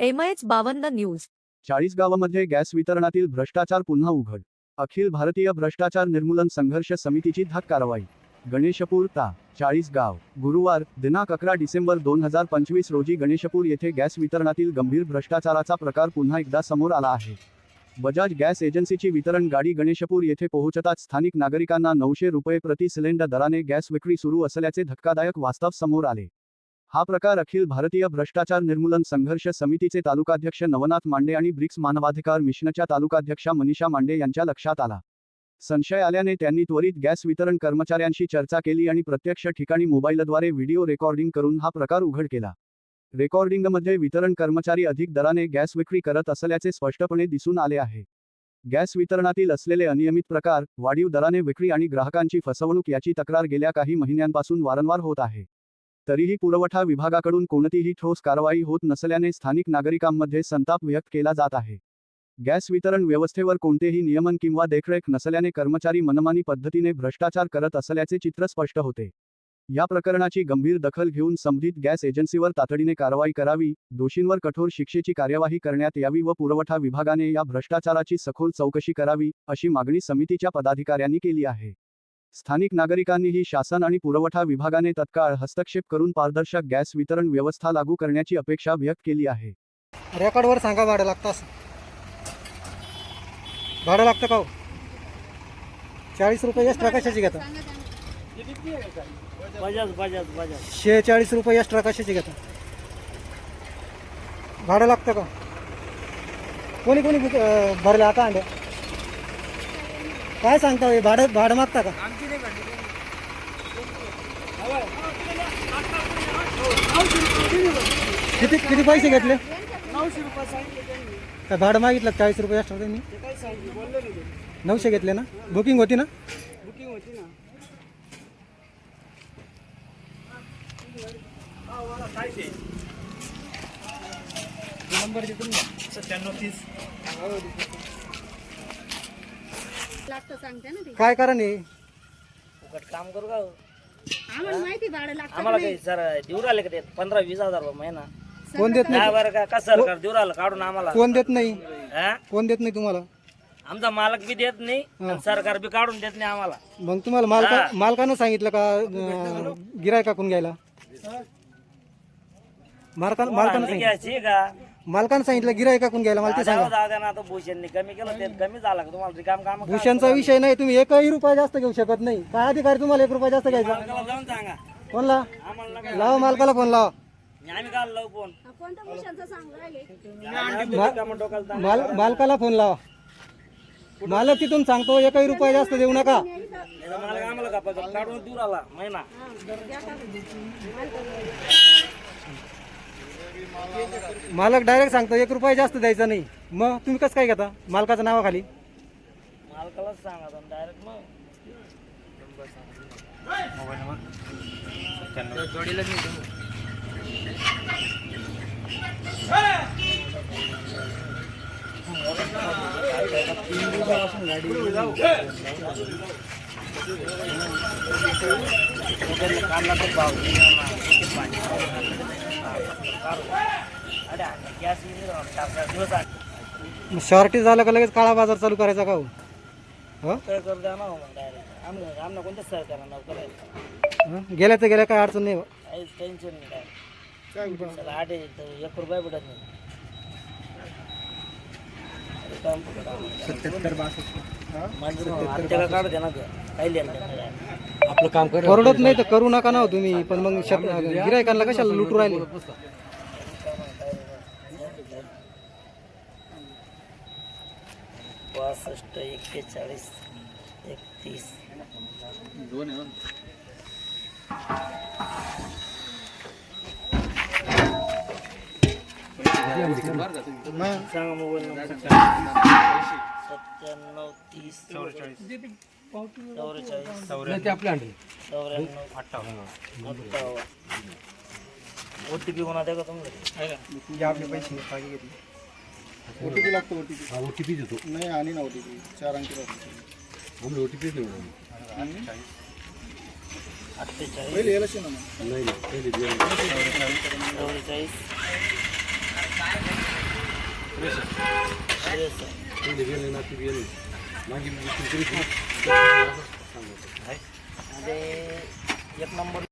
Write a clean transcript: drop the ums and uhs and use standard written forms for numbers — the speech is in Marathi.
MH52 news. चाळीसगावमध्ये गॅस वितरणातील भ्रष्टाचार पुन्हा उघड। अखिल भारतीय भ्रष्टाचार निर्मूलन संघर्ष समितीची धाक कारवाई। गणेशपूर ता चाळीसगाव गुरुवार दिनांक 11 डिसेंबर 2025 रोजी गणेशपूर येथे गॅस वितरणातील गंभीर भ्रष्टाचाराचा प्रकार पुन्हा एकदा समोर आला आहे। बजाज गॅस एजन्सीची वितरण गाडी गणेशपूर येथे पोहोचताच स्थानिक नागरिकांना 900 रुपये प्रति सिलेंडर दराने गॅस विक्री सुरू असल्याचे धक्कादायक वास्तव समोर आले। हा प्रकार अखिल भारतीय भ्रष्टाचार निर्मूलन संघर्ष समितीचे तालुकाध्यक्ष नवनाथ मांडे आणि ब्रिक्स मानवाधिकार मिशनच्या तालुकाध्यक्षा मनीषा मांडे यांच्या लक्षात आला। संशय आल्याने त्यांनी त्वरित गॅस वितरण कर्मचाऱ्यांशी चर्चा केली आणि प्रत्यक्ष ठिकाणी मोबाईलद्वारे व्हिडिओ रेकॉर्डिंग करून हा प्रकार उघड केला। रेकॉर्डिंगमध्ये वितरण कर्मचारी अधिक दराने गॅस विक्री करत असल्याचे स्पष्टपणे दिसून आले आहे। गॅस वितरणातील असलेले अनियमित प्रकार, वाढीव दराने विक्री आणि ग्राहकांची फसवणूक याची तक्रार गेल्या काही महिन्यांपासून वारंवार होत आहे। तरीही पुरवठा विभागाकडून कोणतीही ठोस कारवाई होत नसल्याने स्थानिक नागरिकांमध्ये संताप व्यक्त केला जात आहे। गॅस वितरण व्यवस्थेवर कोणतेही नियमन किंवा देखरेख नसल्याने कर्मचारी मनमानी पद्धतीने भ्रष्टाचार करत असल्याचे चित्र स्पष्ट होते। या प्रकरणाची गंभीर दखल घेऊन संबंधित गॅस एजन्सीवर तातडीने कारवाई करावी, दोषींवर कठोर शिक्षेची कार्यवाही करण्यात यावी व पुरवठा विभागाने या भ्रष्टाचाराची सखोल चौकशी करावी, अशी मागणी समितीच्या पदाधिकाऱ्यांनी केली आहे। स्थानिक नागरिकांनीही शासन आणि पुरवठा विभागाने तत्काळ हस्तक्षेप करून पारदर्शक गॅस वितरण व्यवस्था लागू करण्याची अपेक्षा व्यक्त केली आहे। रेकॉर्डवर सांगा भाडं लागतं, भाडं लागतं का? 40 रुपये एक्स्ट्रा कशाची घेता? बजाज 46 रुपये एक्स्ट्रा कशाची घेता? भाडं लागतं का? कोणी कोणी भरले आता अंडे? काय सांगता? भाडं मागता का? किती पैसे घेतले? 900 रुपये सांगितले त्यांनी। काय भाडं मागितलं? 40 रुपये एक्स्ट्रा त्यांनी? ते काय सांगितले बोलले नाही ते। 900 घेतले ना? बुकिंग होती ना? बुकिंग होती ना। नंबर देतो ना 9730 लागतं सांगते ना ते। काय कारण आहे? फुकट काम करू का? आम्हाला माहिती भाडं लागतं आम्हाला काही सर देऊ राहिले का ते 15-20 हजार रुपये महिना? कोण देत नाही? काय बरं का सरकार देऊ राहिलं काढून आम्हाला? कोण देत नाही? हा? कोण देत नाही तुम्हाला? आमचा मालक बी देत नाही आणि सरकार बी काढून देत नाही आम्हाला। मग तुम्हाला मालकानं सांगितलं का गिरायकाकडून घ्यायला? मालकानं घ्यायची का? मालकानं सांगितलं गिरायकाकडून घ्यायला, मला ते सांगा। जाऊ द्या ना, आता भूषणने कमी केलं ते कमी झाला का तुम्हाला रिकाम काम? भूषणचा विषय नाही, तुम्ही 1 रुपया जास्त घेऊ शकत नाही। काय अधिकारी तुम्हाला 1 रुपया जास्त घ्यायचा? जाऊन सांगा फोनला आम्हाला नका लावा, मालकाला फोन लावा। आम्ही काल लावू फोन। कोणत्या भूषणचं सांगू राहिले? मालकाला फोन लावा। मालक तिथून सांगतो 1 रुपया जास्त देऊ नका। मालक आम्हाला का काढून देऊ राहिला महिना? मालक डायरेक्ट सांगतो 1 रुपया जास्त द्यायचा नाही, मग तुम्ही कसं काय घेता मालकाच्या नावाखाली? मालकालाच सांगा डायरेक्ट। मग शॉर्टेज झालं का लगेच काळा बाजार चालू करायचा का? काय करू द्या ना डायरेक्ट। आम्हाला कोणत्या सरकारनं नाव करायचं? गेल्या तर गेल्या, काय अडचण नाही। काहीच टेन्शन नाही काय। चला 1 रुपया भेटत नाही। 77 काढू दे ना काही आपलं काम परवडत नाही तर करू नका ना तुम्ही, पण मग गिरायकांना कशाला लुटू राहिले? 62 41 31 सांगा मोबाईल नंबर। 97 30 44 OTP कोणा द्या का तुम्ही? आपले पैसे घेतले ओटीपी लागतो। ओटीपी देतो नाही आणि ना ओटीपी 4 अंकी आम्ही ओटीपी देऊ 48 पहिले यायला ना नाही पहिले 44 एक नंबर